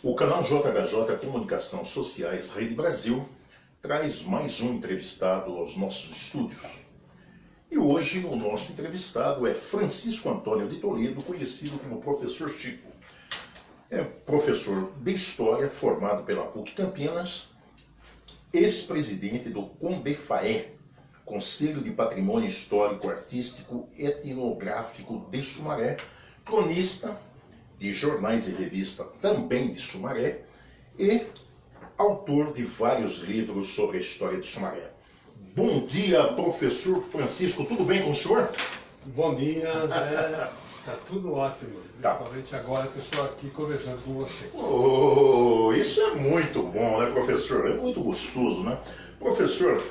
O canal JHJ Comunicação Sociais Rede Brasil traz mais um entrevistado aos nossos estúdios. E hoje o nosso entrevistado é Francisco Antônio de Toledo, conhecido como Professor Chico. É professor de História, formado pela PUC Campinas, ex-presidente do CONDEFAE, Conselho de Patrimônio Histórico Artístico Etnográfico de Sumaré, cronista de jornais e revista também de Sumaré e autor de vários livros sobre a história de Sumaré. Bom dia, professor Francisco, tudo bem com o senhor? Bom dia, Zé. Tá tudo ótimo, principalmente agora que eu estou aqui conversando com você. Oh, isso é muito bom, né, professor? É muito gostoso, né? Professor,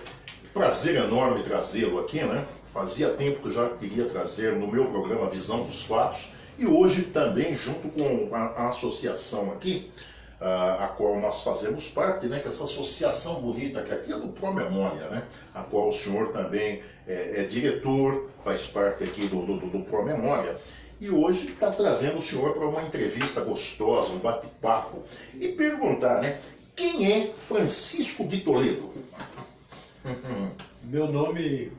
prazer enorme trazê-lo aqui, né? Fazia tempo que eu já queria trazer no meu programa Visão dos Fatos e hoje também junto com a associação aqui, a qual nós fazemos parte, né, que essa associação bonita que aqui é do Promemória, né, a qual o senhor também é diretor, faz parte aqui do Promemória, e hoje está trazendo o senhor para uma entrevista gostosa, um bate-papo, e perguntar, né, quem é Francisco de Toledo? Meu nome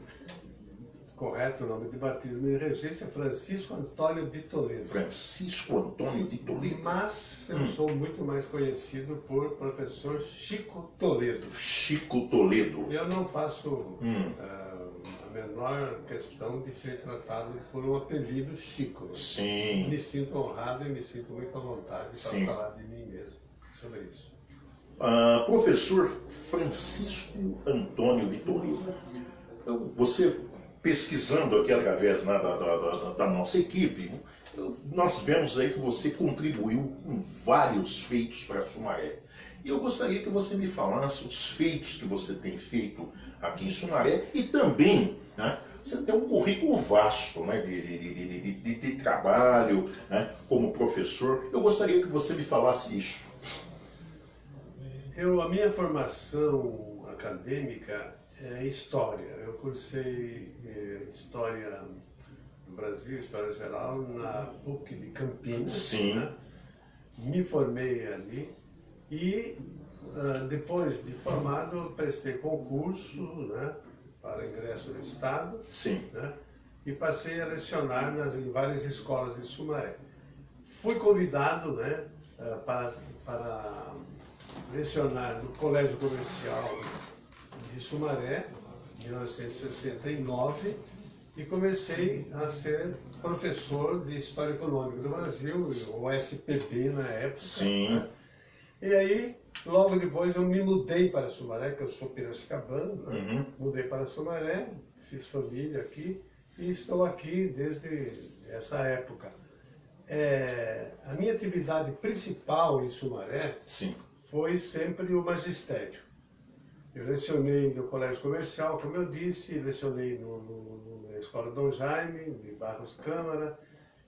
correto, nome de batismo e registro é Francisco Antônio de Toledo. Francisco Antônio de Toledo. Mas eu sou muito mais conhecido por professor Chico Toledo. Chico Toledo. Eu não faço a menor questão de ser tratado por um apelido Chico. Sim. Me sinto honrado e me sinto muito à vontade para falar de mim mesmo sobre isso. Professor Francisco Antônio de Toledo, você pesquisando aqui através da nossa equipe, nós vemos aí que você contribuiu com vários feitos para Sumaré. E eu gostaria que você me falasse os feitos que você tem feito aqui em Sumaré e também, né, você tem um currículo vasto, né, de trabalho, né, como professor. Eu gostaria que você me falasse isso. A minha formação acadêmica é História. Eu cursei História do Brasil, História Geral, na PUC de Campinas. Sim. Né? Me formei ali e depois de formado prestei concurso, né, para ingresso no Estado. Sim. Né, e passei a lecionar em várias escolas de Sumaré. Fui convidado, né, para lecionar no Colégio Comercial de Sumaré, em 1969, e comecei a ser professor de História Econômica do Brasil, o SPB na época. Sim. Né? E aí, logo depois, eu me mudei para Sumaré, que eu sou piracicabano, né? Mudei para Sumaré, fiz família aqui e estou aqui desde essa época. A minha atividade principal em Sumaré foi sempre o magistério. Eu lecionei no Colégio Comercial, como eu disse, lecionei na Escola Dom Jaime, de Barros Câmara,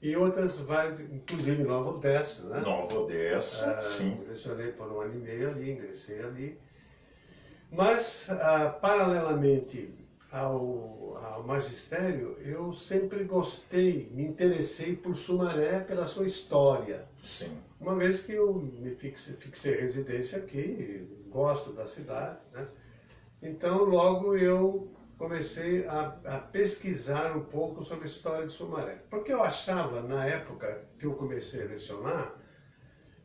e outras várias, inclusive Nova Odessa, né? Nova Odessa, sim. Lecionei por 1 ano e meio ali, ingressei ali. Mas, paralelamente ao magistério, eu sempre gostei, me interessei por Sumaré pela sua história. Sim. Uma vez que eu me fixei residência aqui, gosto da cidade, né? Então logo eu comecei a pesquisar um pouco sobre a história de Sumaré. Porque eu achava, na época que eu comecei a lecionar,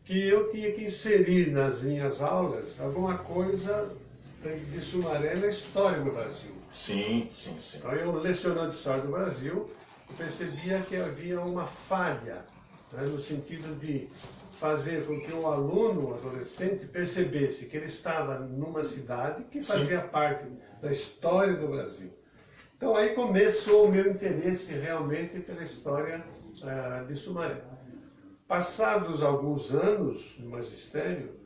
que eu tinha que inserir nas minhas aulas alguma coisa de Sumaré na história do Brasil. Sim, sim, sim. Então eu lecionando História do Brasil, eu percebia que havia uma falha, né, no sentido de fazer com que o aluno, o adolescente, percebesse que ele estava numa cidade que fazia parte da história do Brasil. Então aí começou o meu interesse realmente pela história de Sumaré. Passados alguns anos no magistério,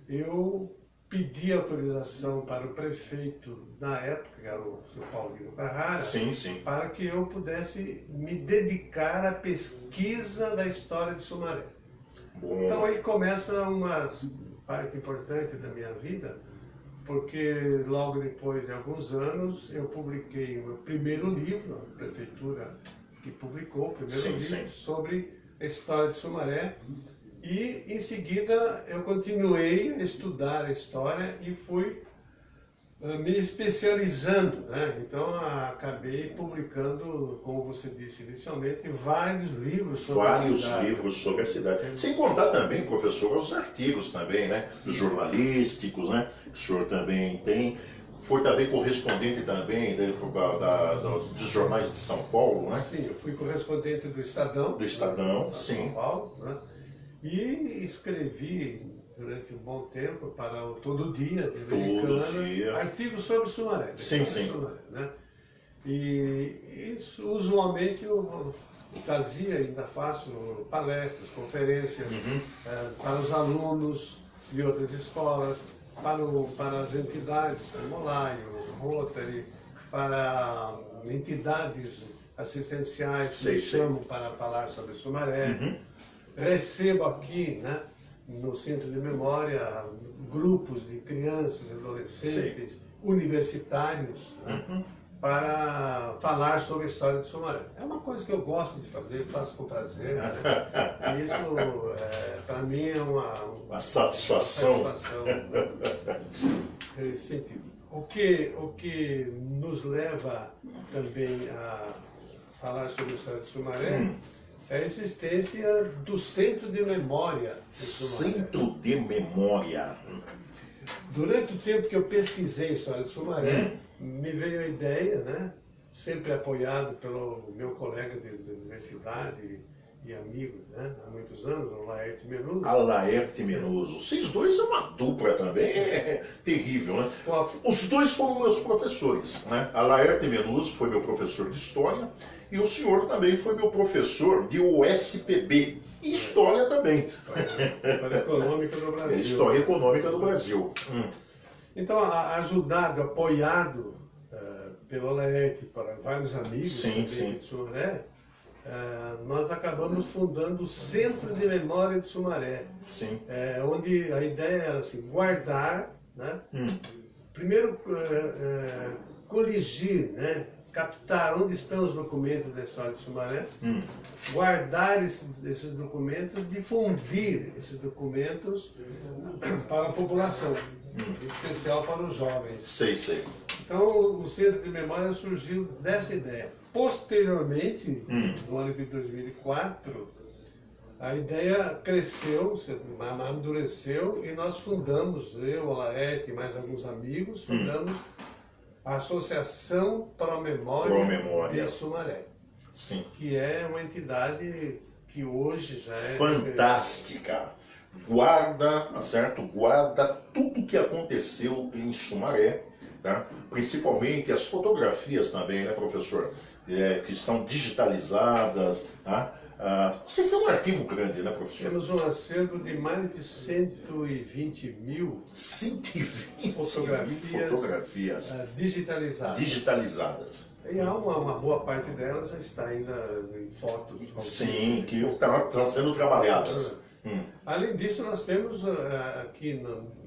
eu pedi autorização para o prefeito na época, que era o Sr. Paulino Carrara, para que eu pudesse me dedicar à pesquisa da história de Sumaré. Então aí começa uma parte importante da minha vida, porque logo depois de alguns anos eu publiquei o meu primeiro livro, a prefeitura que publicou o primeiro livro sobre a história de Sumaré, E em seguida eu continuei a estudar a história e fui me especializando, né? Então acabei publicando, como você disse inicialmente, vários livros sobre a cidade. Vários livros sobre a cidade. Sem contar também, professor, os artigos também, né? Jornalísticos, né? Que o senhor também tem. Foi também correspondente também dos jornais de São Paulo, né? Sim, eu fui correspondente do Estadão. Do Estadão, né? sim. São Paulo, né? E escrevi durante um bom tempo para o Todo Dia, de Americana, artigos sobre Sumaré. Sim, sim. Sumaré, né? E isso, usualmente eu fazia, ainda faço palestras, conferências para os alunos de outras escolas, para as entidades como o Lions, Rotary, para entidades assistenciais que me chamam para falar sobre Sumaré. Recebo aqui, né, no Centro de Memória, grupos de crianças, adolescentes, universitários, né, para falar sobre a história de Sumaré. É uma coisa que eu gosto de fazer, faço com prazer. Né? E isso, para mim, é uma satisfação. Né? Nesse sentido. O que nos leva também a falar sobre a história de Sumaré é a existência do Centro de Memória de Sumaré. Centro de Memória. Durante o tempo que eu pesquisei a história de Sumaré, me veio a ideia, né, sempre apoiado pelo meu colega de universidade e amigo, né, há muitos anos, o Laerte Menuso. Laerte Menuso. Vocês dois são uma dupla também, terrível, né? Os dois foram meus professores, né? A Laerte Menuso foi meu professor de História e o senhor também foi meu professor de USPB. E História também. História Econômica do Brasil. História Econômica do Brasil. Então, ajudado, apoiado pelo Laerte, para vários amigos de Sumaré, nós acabamos fundando o Centro de Memória de Sumaré. Sim. Onde a ideia era assim, guardar, né? Primeiro coligir, né? Captar onde estão os documentos da história de Sumaré, guardar esses documentos, difundir esses documentos para a população, em especial para os jovens. Sei. Então o Centro de Memória surgiu dessa ideia. Posteriormente, no ano de 2004, a ideia cresceu, amadureceu, e nós fundamos, eu, a Laerte e mais alguns amigos, fundamos a Associação Pro Memória de Sumaré. Sim. Que é uma entidade que hoje já é... Fantástica! Guarda, certo? Guarda tudo o que aconteceu em Sumaré, tá? Principalmente as fotografias também, né, professor? Que são digitalizadas, tá? Vocês têm um arquivo grande, né, professor? Temos um acervo de mais de 120 mil 120 fotografias digitalizadas. E há uma boa parte delas está ainda em fotos. Sim, que estão sendo trabalhadas. Além disso, nós temos aqui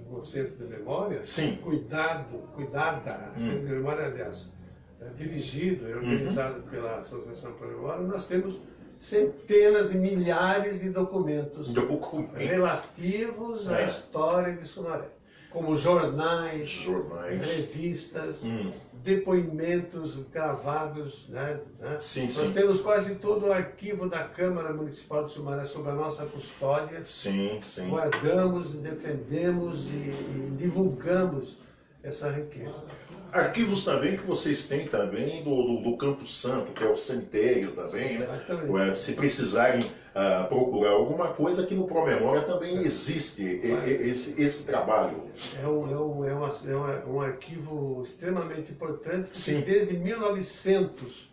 no Centro de Memória, cuidada, Centro de Memória, aliás, dirigido e organizado pela Associação Pro Memória, nós temos centenas e milhares de documentos relativos à história de Sumaré, como jornais, revistas, depoimentos gravados, né? Nós temos quase todo o arquivo da Câmara Municipal de Sumaré sob a nossa custódia. Guardamos, defendemos e divulgamos essa riqueza. Arquivos também que vocês têm também do Campo Santo, que é o cemitério também, né? Se precisarem procurar alguma coisa, aqui no ProMemória também existe esse trabalho. É um arquivo extremamente importante, porque desde 1900,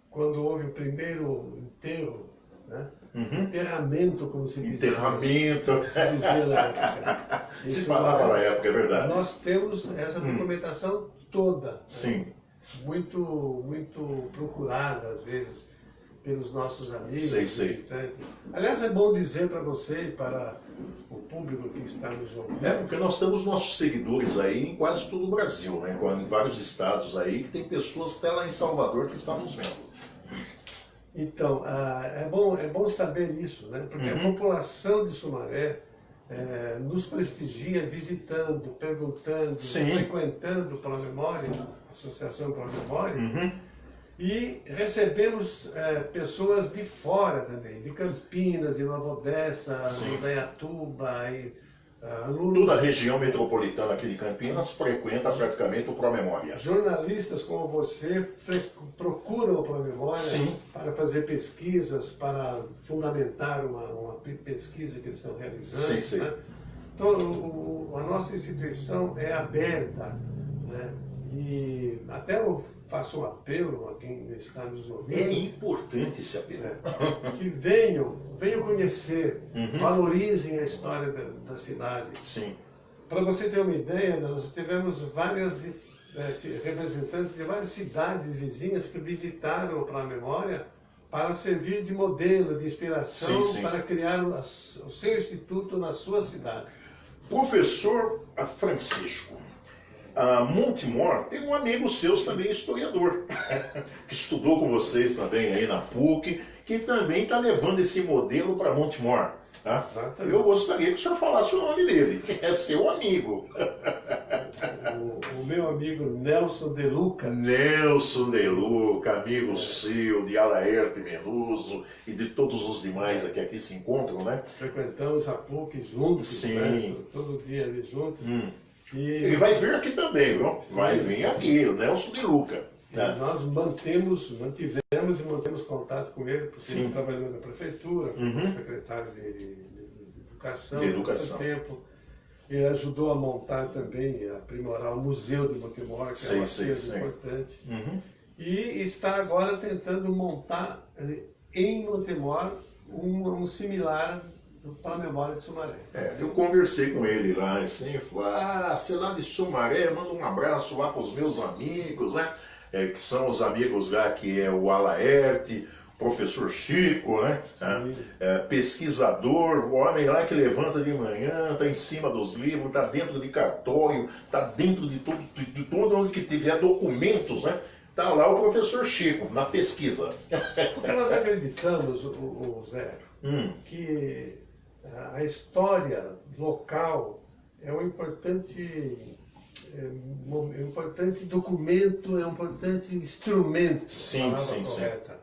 quando houve o primeiro enterro, né? Enterramento, como se dizia. Se falava na época, é verdade. Nós temos essa documentação toda. Né? Muito procurada, às vezes, pelos nossos amigos, visitantes. Aliás, é bom dizer para você e para o público que está nos ouvindo. Porque nós temos nossos seguidores aí em quase todo o Brasil, né? Em vários estados aí, que tem pessoas até lá em Salvador que estão nos vendo. Então, é bom saber isso, né? Porque a população de Sumaré nos prestigia visitando, perguntando, frequentando Pro Memória, Associação Pro Memória, e recebemos pessoas de fora também, de Campinas, de Nova Odessa, Indaiatuba, alunos. Toda a região metropolitana aqui de Campinas frequenta praticamente o Pro Memória. Jornalistas como você procuram o Pro Memória para fazer pesquisas, para fundamentar uma pesquisa que eles estão realizando. Né? Então, a nossa instituição é aberta, né? E até eu faço um apelo a quem está nos ouvindo. É importante esse apelo. Que venham conhecer, valorizem a história da cidade. Sim. Para você ter uma ideia, nós tivemos vários representantes de várias cidades vizinhas que visitaram a Pro Memória para servir de modelo, de inspiração, para criar o seu instituto na sua cidade. Professor Francisco, Montemor tem um amigo seu também, historiador, que estudou com vocês também aí na PUC, que também está levando esse modelo para Montemor. Tá? Eu gostaria que o senhor falasse o nome dele, que é seu amigo. O meu amigo Nelson De Luca. Nelson De Luca, amigo seu, de Alaerte Menuso e de todos os demais aqui se encontram, né? Frequentamos a PUC juntos, né? Todo dia ali juntos. Ele vai vir aqui também, viu? Vai vir aqui, o Nelson De Luca. Nós mantivemos e mantemos contato com ele, porque ele trabalhou na prefeitura, como secretário de Educação há muito tempo. Ele ajudou a montar também, a aprimorar o Museu de Montemor, que é uma coisa importante. E está agora tentando montar em Montemor um similar para a memória de Sumaré. Eu conversei com ele lá, assim, falou, sei lá de Sumaré, manda um abraço lá para os meus amigos, né? Que são os amigos lá, que é o Alaerte, o professor Chico, né? Pesquisador, o homem lá que levanta de manhã, está em cima dos livros, está dentro de cartório, está dentro de tudo onde que tiver documentos, né? Está lá o professor Chico, na pesquisa. Porque nós acreditamos, Zé, que a história local é um importante documento, é um importante instrumento, correta,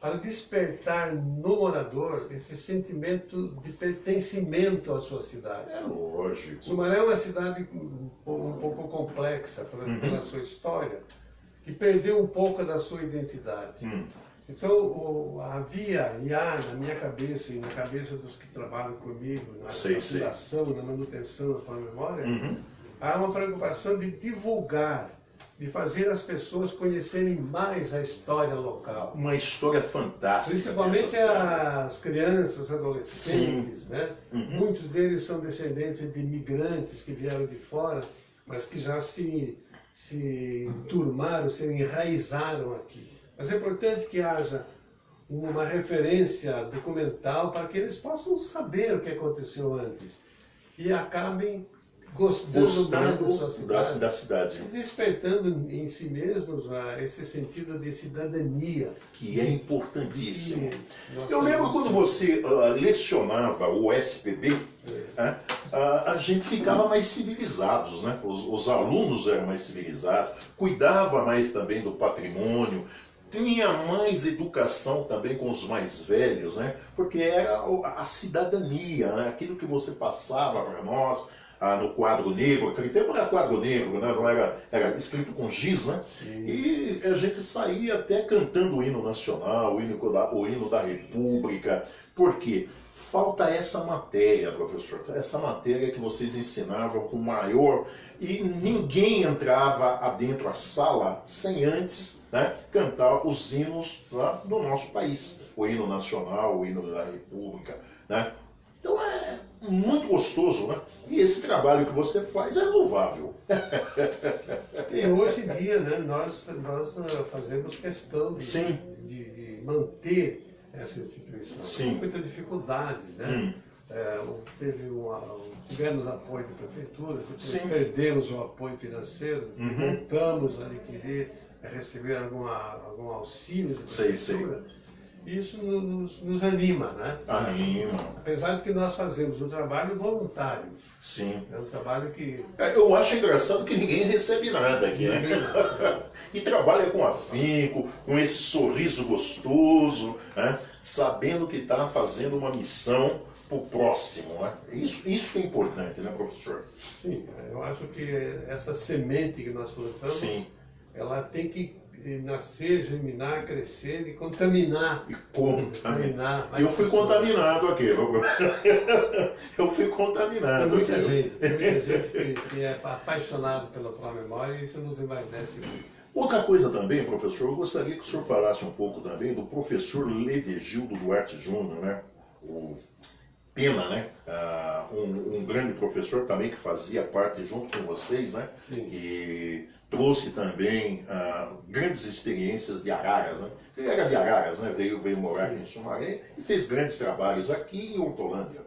para despertar no morador esse sentimento de pertencimento à sua cidade. É lógico. Sumaré é uma cidade um pouco complexa pela sua história, que perdeu um pouco da sua identidade. Então, e há na minha cabeça e na cabeça dos que trabalham comigo, na fundação, na manutenção da Pro Memória, há uma preocupação de divulgar, de fazer as pessoas conhecerem mais a história local. Uma história fantástica. Principalmente as crianças, adolescentes, né? Muitos deles são descendentes de imigrantes que vieram de fora, mas que já se enturmaram, se enraizaram aqui. Mas é importante que haja uma referência documental para que eles possam saber o que aconteceu antes e acabem gostando da cidade. Despertando em si mesmos esse sentido de cidadania. Que é importantíssimo. Eu lembro quando você lecionava o SPB, a gente ficava mais civilizados, né? Os alunos eram mais civilizados, cuidava mais também do patrimônio, tinha mais educação também com os mais velhos, né? Porque era a cidadania, né? Aquilo que você passava para nós, no quadro negro, aquele tempo era quadro negro, né? Não era escrito com giz, né? E a gente saía até cantando o hino nacional, o hino da República. Por quê? Falta essa matéria, professor, essa matéria que vocês ensinavam com maior... E ninguém entrava adentro da sala sem antes, né, cantar os hinos lá do nosso país. O hino nacional, o hino da República, né? Então é muito gostoso, né? E esse trabalho que você faz é louvável. E hoje em dia, né, nós fazemos questão de manter essa instituição. Com muita dificuldade, né? Tivemos apoio da prefeitura, depois perdemos o apoio financeiro, voltamos a adquirir, a receber algum auxílio da prefeitura. Isso nos anima, né? Anima. Apesar de que nós fazemos um trabalho voluntário. Sim. É um trabalho que... Eu acho engraçado que ninguém recebe nada aqui, né? E trabalha com afinco, com esse sorriso gostoso, né? Sabendo que está fazendo uma missão para o próximo, né? Isso que é importante, né, professor? Sim, eu acho que essa semente que nós plantamos, Sim. Ela tem que nascer, germinar, crescer e contaminar. E contaminar. Mais Eu fui pessoas. contaminado aqui. Eu fui contaminado. Tem muita aqui. gente que é apaixonado pela pró-memória e isso nos envaidece muito. Outra coisa também, professor, eu gostaria que o senhor falasse um pouco também do professor Levegildo Duarte Júnior, né? O Pena, né? Um grande professor também que fazia parte junto com vocês, né? Sim. E trouxe também grandes experiências de Araras, né? Ele era de Araras, né? Veio morar aqui em Sumaré e fez grandes trabalhos aqui em Hortolândia.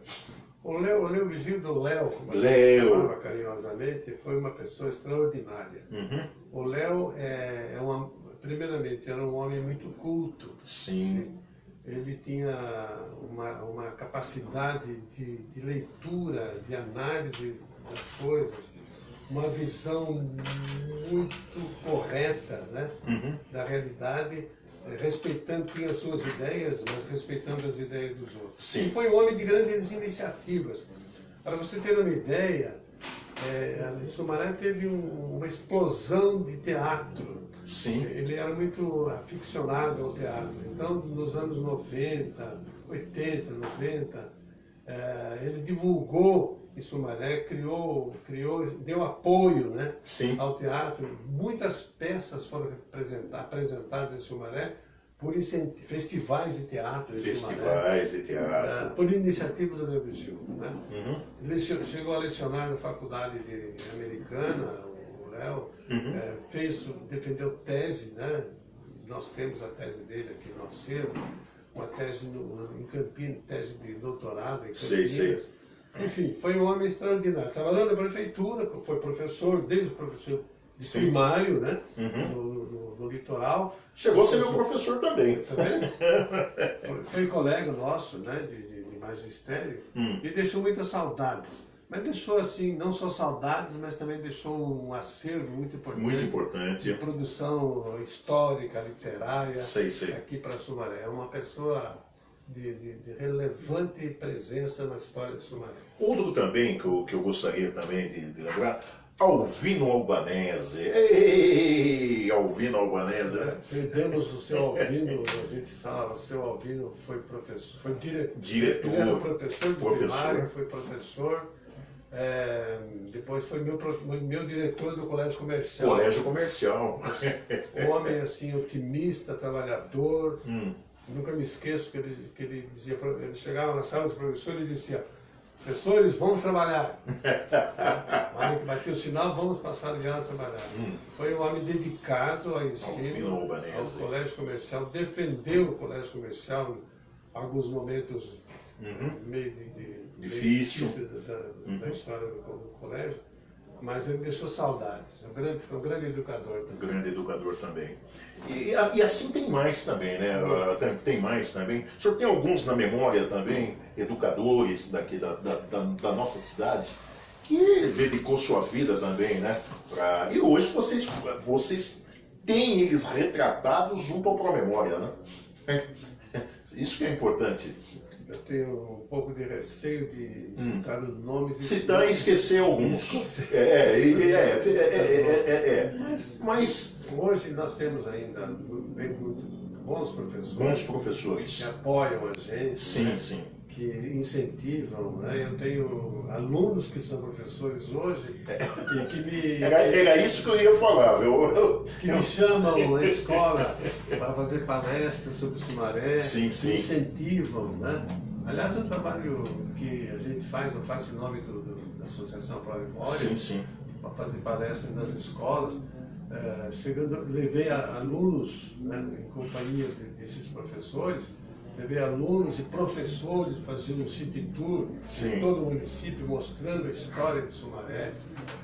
O Léo Vigildo Léo, como a gente Léo. chamava carinhosamente, foi uma pessoa extraordinária. Uhum. O Léo primeiramente, era um homem muito culto. Sim. Ele tinha uma capacidade de leitura, de análise das coisas, uma visão muito correta, né, da realidade, respeitando, tinha as suas ideias, mas respeitando as ideias dos outros. Sim. E foi um homem de grandes iniciativas. Para você ter uma ideia, em Sumaré teve uma explosão de teatro. Sim. Ele era muito aficionado ao teatro. Então, nos anos 90, 80, 90, ele divulgou em Sumaré, criou, deu apoio, né, Sim. ao teatro. Muitas peças foram apresentadas em Sumaré por festivais de teatro. Festivais de teatro. Por iniciativa do Léo Vigildo, né? Uhum. Ele chegou a lecionar na faculdade Americana, o Léo, defendeu tese, né? Nós temos a tese dele aqui no acervo, uma tese em Campinas, tese de doutorado em Campinas. Sei. Enfim, foi um homem extraordinário. Trabalhou na prefeitura, foi professor, desde o professor de Sim. primário, né? Uhum. No litoral. Chegou a ser meu professor também. Tá vendo? Foi colega nosso, né, de magistério, e deixou muitas saudades. Mas deixou, assim, não só saudades, mas também deixou um acervo muito importante. Muito importante. De produção histórica, literária, Sei. aqui para Sumaré. É uma pessoa de relevante presença na história de Sumaré. Outro também que eu gostaria também de lembrar, Alvino Albanese. Ei, Alvino Albanese. Perdemos o seu Alvino, a gente falava, seu Alvino foi professor, foi Diretor. Ele era professor de primário, foi professor. Depois foi meu diretor do Colégio Comercial. Colégio Comercial. Um homem assim, otimista, trabalhador. Nunca me esqueço que ele dizia, ele chegava na sala dos professores e dizia: professores, vamos trabalhar. Na hora que batia o sinal, vamos passar de ano a trabalhar. Foi um homem dedicado ao ensino, ao Colégio Comercial, defendeu o Colégio Comercial em alguns momentos meio difícil da história do colégio, mas ele deixou saudades. É um grande educador também. Grande educador também. E assim tem mais também, né? Tem mais também. O senhor tem alguns na memória também, educadores daqui da nossa cidade, que dedicou sua vida também, né? E hoje vocês têm eles retratados junto ao Pró-Memória, né? Isso que é importante. Eu tenho um pouco de receio de citar os nomes. Citar e esquecer alguns. Mas hoje nós temos ainda bons professores. Bons professores. Que apoiam a gente. Sim. Que incentivam, né? Eu tenho alunos que são professores hoje e que me... Era isso que eu ia falar. Que me chamam na escola para fazer palestras sobre Sumaré. Sim. Que incentivam, né? Aliás, é um trabalho que a gente faz, eu faço em nome da Associação Pró-Memória. Sim. Para fazer palestras nas escolas. Levei alunos, né, em companhia desses professores. Levei alunos e professores para fazer um city tour em todo o município, mostrando a história de Sumaré.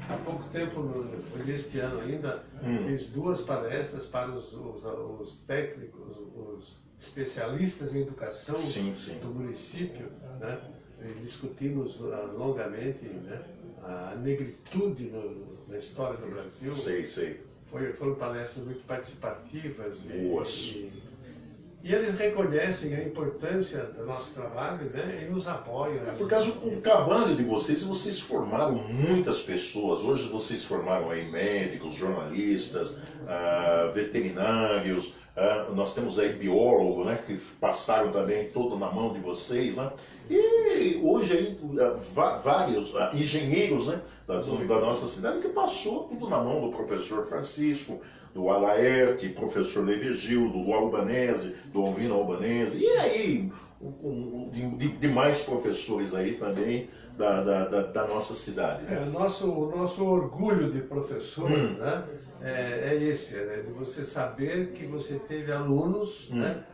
Há pouco tempo, foi este ano ainda, fiz 2 palestras para os técnicos, os especialistas em educação Sim, sim. do município, né? E discutimos longamente, né, a negritude na história do Brasil. Sei, sei. Foram palestras muito participativas. Boas. E eles reconhecem a importância do nosso trabalho, né, e nos apoiam. Por causa do trabalho de vocês, vocês formaram muitas pessoas. Hoje vocês formaram aí médicos, jornalistas, veterinários, nós temos aí biólogos, né, que passaram também todo na mão de vocês, né? E hoje aí vários engenheiros, né, da nossa cidade que passou tudo na mão do professor Francisco, do Alaerte, professor Levegildo, do Albanese, do Alvino Albanese, e aí demais professores aí também da nossa cidade. Né? O nosso orgulho de professor, né, é esse, né, de você saber que você teve alunos, né,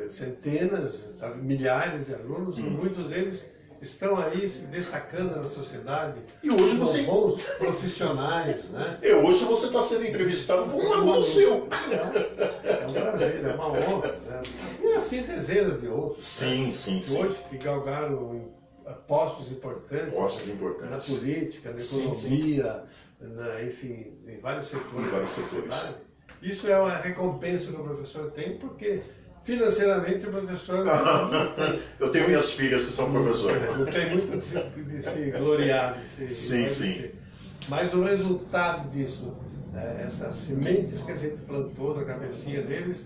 centenas, milhares de alunos, e muitos deles estão aí se destacando na sociedade. E hoje são bons profissionais, né? E hoje você está sendo entrevistado por um aluno seu. É um prazer, é uma honra. Né? E assim dezenas de outros. Sim, né? sim, sim. Hoje que galgaram postos importantes. Postos importantes. Na política, na economia, enfim, em vários setores da sociedade. Isso é uma recompensa que o professor tem, porque financeiramente o professor eu tenho minhas filhas que são professoras. Não tem muito de se gloriar, de se sim. Mas o resultado disso, essas sementes que a gente plantou na cabecinha deles,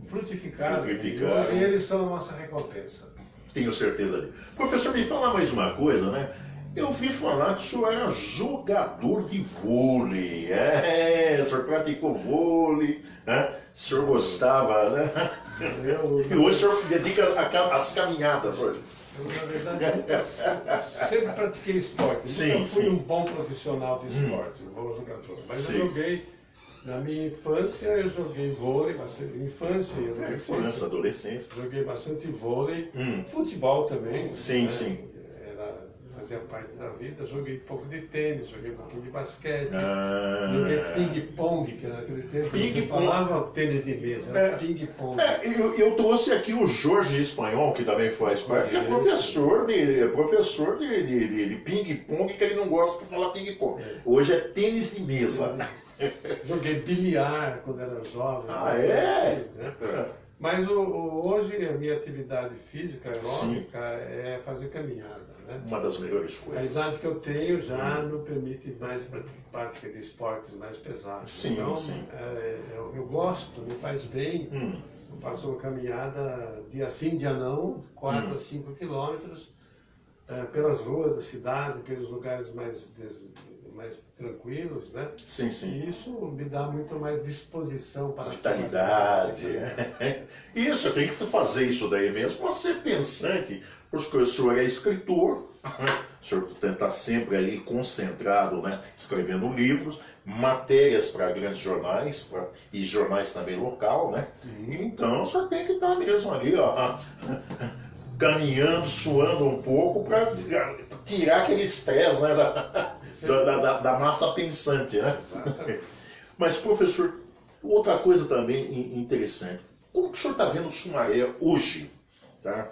frutificaram. E hoje eles são a nossa recompensa. Tenho certeza disso. Professor, me fala mais uma coisa, né? Eu vi falar que o senhor era jogador de vôlei. O senhor praticou vôlei, né? O senhor gostava, né? E hoje o senhor dedica às caminhadas hoje. Eu, na verdade, sempre pratiquei esporte. Nunca fui um bom profissional de esporte, um bom jogador. Mas eu joguei, na minha infância, eu joguei vôlei, bastante, infância e adolescência. Joguei bastante vôlei, futebol também. Sim, né? sim. Fazia parte da vida, joguei um pouco de tênis, joguei um pouquinho de basquete, joguei ping-pong, que naquele tempo você falava tênis de mesa, era ping-pong. Eu trouxe aqui o Jorge Espanhol, que também faz parte, que é professor de ping-pong, que ele não gosta de falar ping-pong. Hoje é tênis de mesa. Joguei bilhar quando era jovem. Né? Mas hoje a minha atividade física, aeróbica, é fazer caminhada. Né? Uma das melhores coisas. A idade que eu tenho já não permite mais prática de esportes mais pesados. Sim, então, sim. Eu gosto, me faz bem. Eu faço uma caminhada dia sim, dia não, 4 a 5 quilômetros, pelas ruas da cidade, pelos lugares mais tranquilos, né? Sim, sim. E isso me dá muito mais disposição para vitalidade. Isso, tem que fazer isso daí mesmo para ser pensante, porque o senhor é escritor, o senhor está sempre ali concentrado, né? Escrevendo livros, matérias para grandes jornais, e jornais também local, né? Então o senhor tem que estar mesmo ali, ó, caminhando, suando um pouco para tirar aquele estresse, né, da massa pensante, né? Mas, professor, outra coisa também interessante. Como que o senhor está vendo o Sumaré hoje? Tá?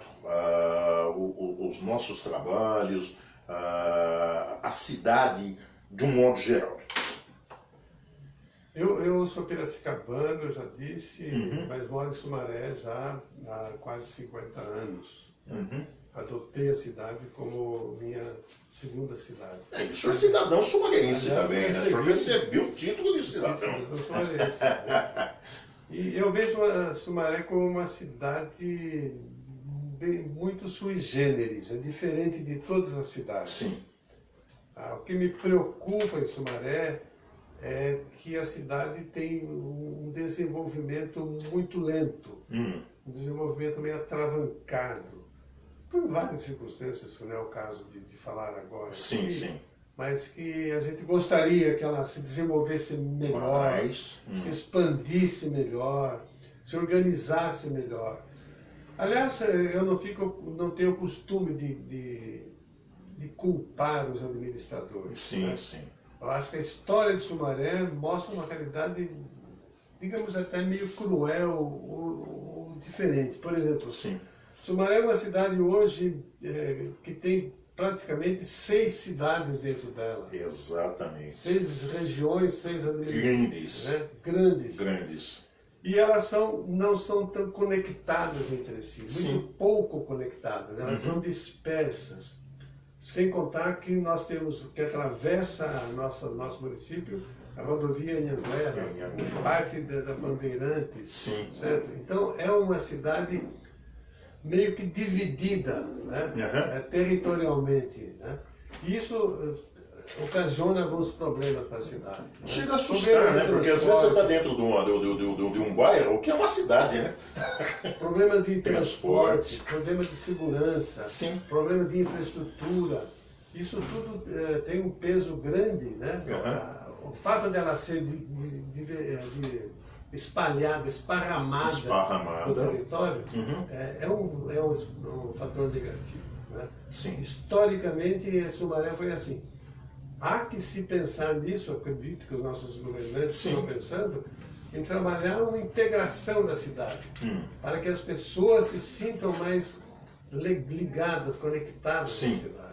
Os nossos trabalhos, a cidade, de um modo geral. Eu sou piracicabano, eu já disse, mas moro em Sumaré já há quase 50 anos. Adotei a cidade como minha segunda cidade. O senhor é cidadão sumarense também, né? O senhor recebeu o título de cidadão. Sumarense, né? E eu vejo a Sumaré como uma cidade muito sui generis, é diferente de todas as cidades. Sim. O que me preocupa em Sumaré é que a cidade tem um desenvolvimento muito lento, um desenvolvimento meio atravancado. Por várias circunstâncias, que não é o caso de falar agora. Sim, aqui, sim. Mas que a gente gostaria que ela se desenvolvesse melhor, se expandisse melhor, se organizasse melhor. Aliás, eu não tenho o costume de culpar os administradores. Sim, né? sim. Eu acho que a história de Sumaré mostra uma realidade, digamos até meio cruel ou diferente. Por exemplo, Sim. Sumaré é uma cidade hoje que tem praticamente 6 cidades dentro dela. Exatamente. 6 regiões, 6 Grandes. né? Grandes. Grandes. E elas não são tão conectadas entre si, muito pouco conectadas, elas são dispersas. Sem contar que nós temos, que atravessa nosso município, a rodovia Anhanguera, parte da Bandeirantes, Sim. certo? Então é uma cidade meio que dividida, né? Territorialmente, né? E isso ocasiona alguns problemas para a cidade. Chega a assustar, né? Porque às vezes você está dentro de um bairro que é uma cidade, né? Problema de transporte, problema de segurança, Sim. problema de infraestrutura. Isso tudo tem um peso grande, né? O fato dela ser espalhada, esparramada no território, é um fator negativo. Né? Sim. Historicamente, Sumaré foi assim. Há que se pensar nisso, acredito que os nossos governantes estão pensando, em trabalhar uma integração da cidade, para que as pessoas se sintam mais ligadas, conectadas à cidade.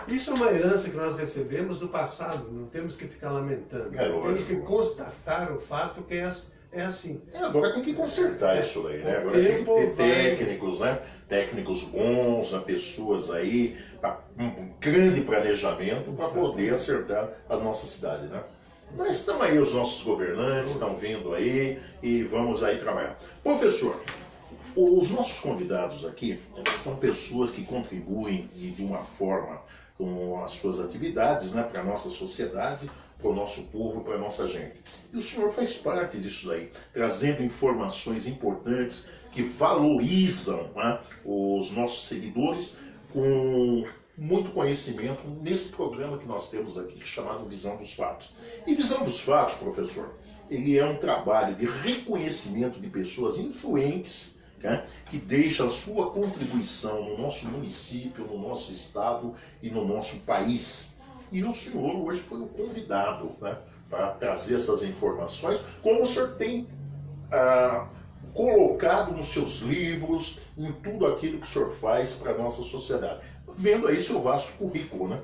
Isso é uma herança que nós recebemos do passado, não temos que ficar lamentando. Temos que constatar o fato que é assim. Agora tem que consertar isso daí, né? Agora tem que ter técnicos, né? Técnicos bons, né? Pessoas aí, um grande planejamento para poder acertar a nossa cidade, né? Mas estão aí os nossos governantes, estão vindo aí e vamos aí trabalhar. Professor, os nossos convidados aqui são pessoas que contribuem de uma forma com as suas atividades, né, para a nossa sociedade, para o nosso povo, para a nossa gente. E o senhor faz parte disso daí, trazendo informações importantes que valorizam, né, os nossos seguidores com muito conhecimento nesse programa que nós temos aqui, chamado Visão dos Fatos. E Visão dos Fatos, professor, ele é um trabalho de reconhecimento de pessoas influentes, né, que deixa a sua contribuição no nosso município, no nosso estado e no nosso país. E o senhor hoje foi o convidado, né, para trazer essas informações, como o senhor tem colocado nos seus livros, em tudo aquilo que o senhor faz para a nossa sociedade. Vendo aí seu vasto currículo, né?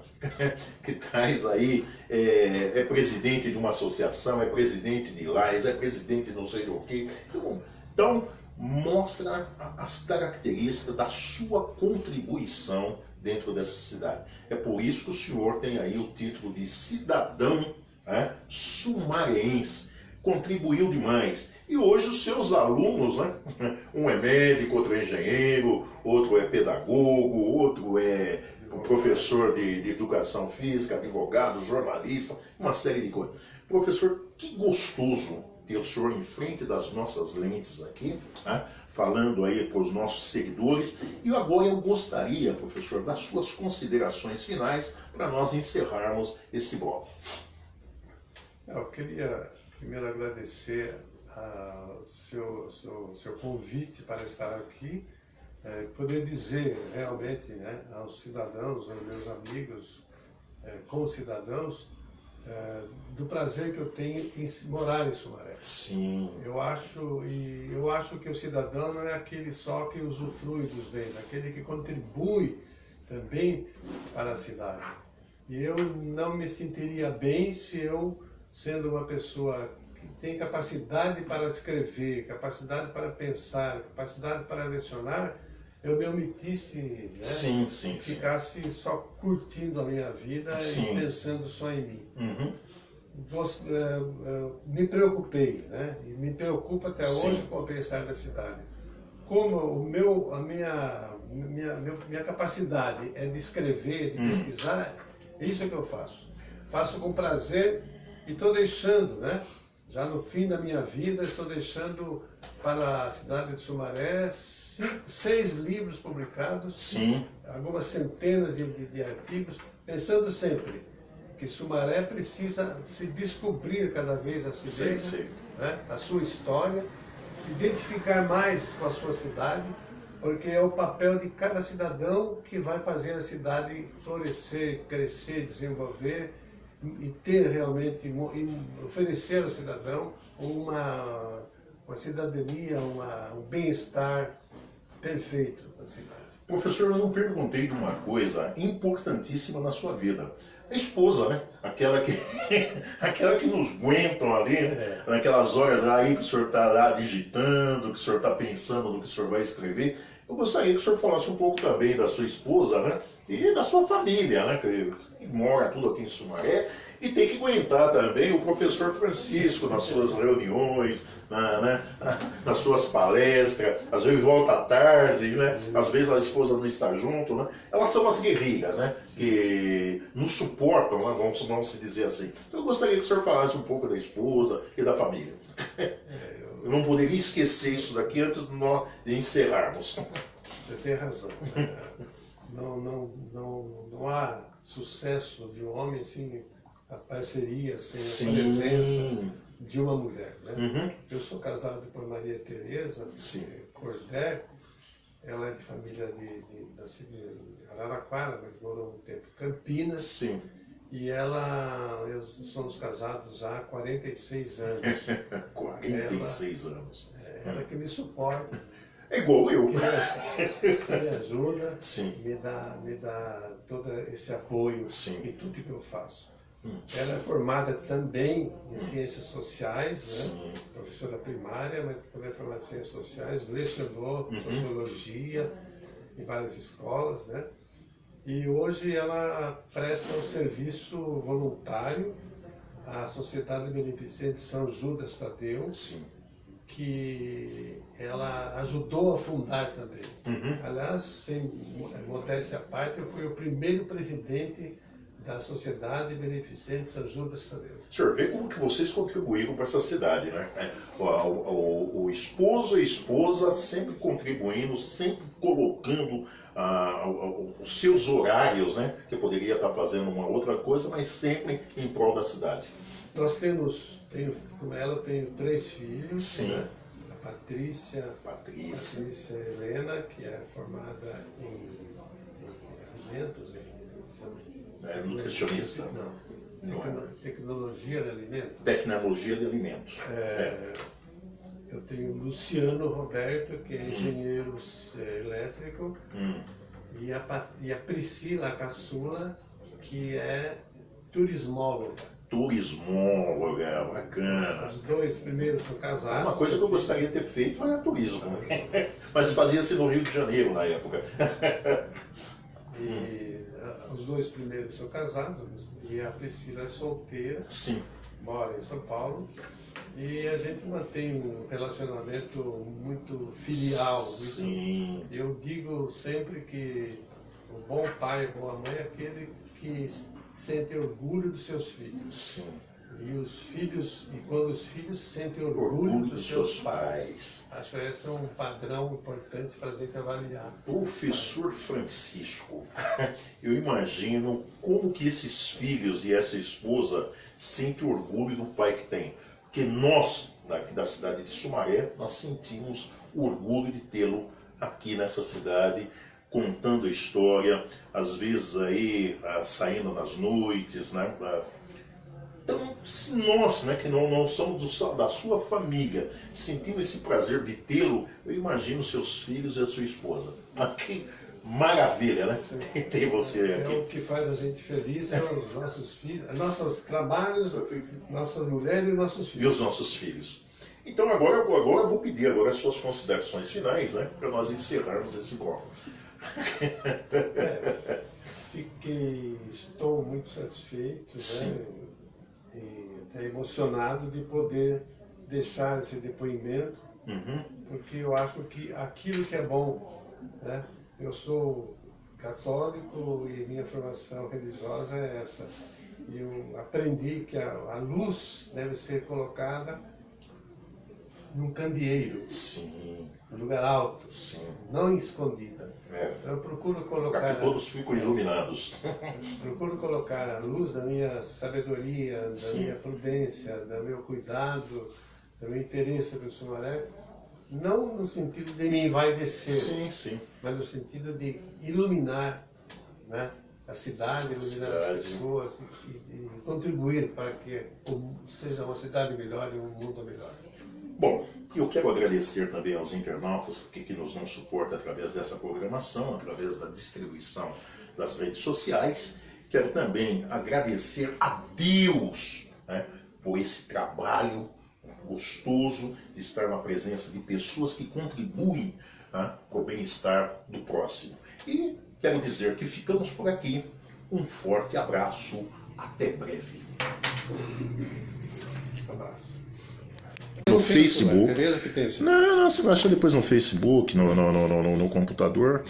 Que traz aí, é presidente de uma associação, é presidente de LAES, é presidente de não sei do que. Então, mostra as características da sua contribuição dentro dessa cidade. É por isso que o senhor tem aí o título de cidadão, né, sumareense. Contribuiu demais. E hoje os seus alunos, né, um é médico, outro é engenheiro, outro é pedagogo, outro é professor de educação física, advogado, jornalista, uma série de coisas. Professor, que gostoso ter o senhor em frente das nossas lentes aqui, né, falando aí para os nossos seguidores. E agora eu gostaria, professor, das suas considerações finais para nós encerrarmos esse bloco. Eu queria primeiro agradecer o seu convite para estar aqui, poder dizer realmente, né, aos cidadãos, aos meus amigos, concidadãos, do prazer que eu tenho em morar em Sumaré. Sim. Eu acho que o cidadão não é aquele só que usufrui dos bens, aquele que contribui também para a cidade. E eu não me sentiria bem se eu, sendo uma pessoa que tem capacidade para escrever, capacidade para pensar, capacidade para lecionar, eu me omitisse, né? Sim, sim, ficasse só curtindo a minha vida e pensando só em mim. Me preocupei, né? E me preocupa até hoje com o bem-estar da cidade. Como a minha capacidade é de escrever, de pesquisar, é isso que eu faço. Faço com prazer e estou deixando, né? Já no fim da minha vida, estou deixando para a cidade de Sumaré 6 livros publicados, algumas centenas de artigos, pensando sempre que Sumaré precisa se descobrir cada vez a si mesma, né, a sua história, se identificar mais com a sua cidade, porque é o papel de cada cidadão que vai fazer a cidade florescer, crescer, desenvolver e ter realmente, e oferecer ao cidadão uma cidadania, um bem-estar perfeito na cidade. Professor, eu não perguntei de uma coisa importantíssima na sua vida. A esposa, né? Aquela que, aquela que nos aguentam ali, né? Naquelas horas aí que o senhor está lá digitando, que o senhor está pensando no que o senhor vai escrever. Eu gostaria que o senhor falasse um pouco também da sua esposa, né? E da sua família, né? Que mora tudo aqui em Sumaré. E tem que aguentar também o professor Francisco nas suas reuniões, nas suas palestras, às vezes volta à tarde, né? Às vezes a esposa não está junto, né? Elas são as guerreiras, né? Que nos suportam, né? Vamos se dizer assim. Então eu gostaria que o senhor falasse um pouco da esposa e da família. Eu não poderia esquecer isso daqui antes de nós encerrarmos. Você tem razão. Não há sucesso de um homem sem a parceria, sem a presença de uma mulher. Né? Uhum. Eu sou casado por Maria Tereza Corder. Ela é de família da cidade de Araraquara, mas morou um tempo em Campinas. Sim. E somos casados há 46 anos. 46 anos. Ela que me suporta. É igual eu. Que me ajuda, Sim. me dá todo esse apoio em tudo que eu faço. Ela é formada também em ciências sociais, né? Professora primária, mas também é formada em ciências sociais, lecionou sociologia em várias escolas, né? E hoje ela presta um serviço voluntário à Sociedade Beneficente São Judas Tadeu, que ela ajudou a fundar também. Aliás, sem modéstia à parte, eu fui o primeiro presidente da Sociedade Beneficente São Judas Tadeu. O senhor vê como que vocês contribuíram para essa cidade, né? O esposo e a esposa sempre contribuindo, sempre colocando os seus horários, né? Que poderia estar fazendo uma outra coisa, mas sempre em prol da cidade. Nós com ela eu tenho 3 filhos, né? A Patrícia Helena, que é formada em alimentos, nutricionista. Não, tecnologia de alimentos. Tecnologia de alimentos. Eu tenho o Luciano Roberto, que é engenheiro elétrico, e a Priscila Caçula, que é turismóloga. Turismóloga, bacana. Os 2 primeiros são casados. Uma coisa que eu gostaria de ter feito era turismo, mas fazia-se no Rio de Janeiro na época. E os 2 primeiros são casados, e a Priscila é solteira, mora em São Paulo, e a gente mantém um relacionamento muito filial. Eu digo sempre que o bom pai, a boa mãe é aquele que sente orgulho dos seus filhos. E quando os filhos sentem orgulho dos seus pais. Acho que esse é um padrão importante para a gente avaliar. Professor Francisco, eu imagino como que esses filhos e essa esposa sentem orgulho do pai que tem. Porque nós, daqui da cidade de Sumaré, nós sentimos orgulho de tê-lo aqui nessa cidade, contando a história, às vezes aí saindo nas noites, né? Então, se nós, né, que não somos da sua família, sentindo esse prazer de tê-lo, eu imagino seus filhos e a sua esposa. Que maravilha, né? Ter você aqui. O que faz a gente feliz são os nossos filhos, nossos trabalhos, nossas mulheres e nossos filhos. E os nossos filhos. Então agora eu vou pedir as suas considerações finais, né, para nós encerrarmos esse bloco. Estou muito satisfeito, né? E até emocionado de poder deixar esse depoimento, porque eu acho que aquilo que é bom, né? Eu sou católico e minha formação religiosa é essa. Eu aprendi que a luz deve ser colocada num candeeiro, num lugar alto, não escondida. Então, eu procuro colocar... Para que todos ficam iluminados. Procuro colocar a luz da minha sabedoria, da minha prudência, do meu cuidado, do meu interesse pelo Sumaré, não no sentido de me envaidecer, mas no sentido de iluminar, né, a cidade, iluminar as pessoas e contribuir para que seja uma cidade melhor e um mundo melhor. Bom, eu quero agradecer também aos internautas que nos dão suporte através dessa programação, através da distribuição das redes sociais. Quero também agradecer a Deus, né, por esse trabalho gostoso de estar na presença de pessoas que contribuem, né, para o bem-estar do próximo. E quero dizer que ficamos por aqui. Um forte abraço. Até breve. Abraço. No Facebook. Beleza que tem esse. Não, você vai achar depois no Facebook, no computador.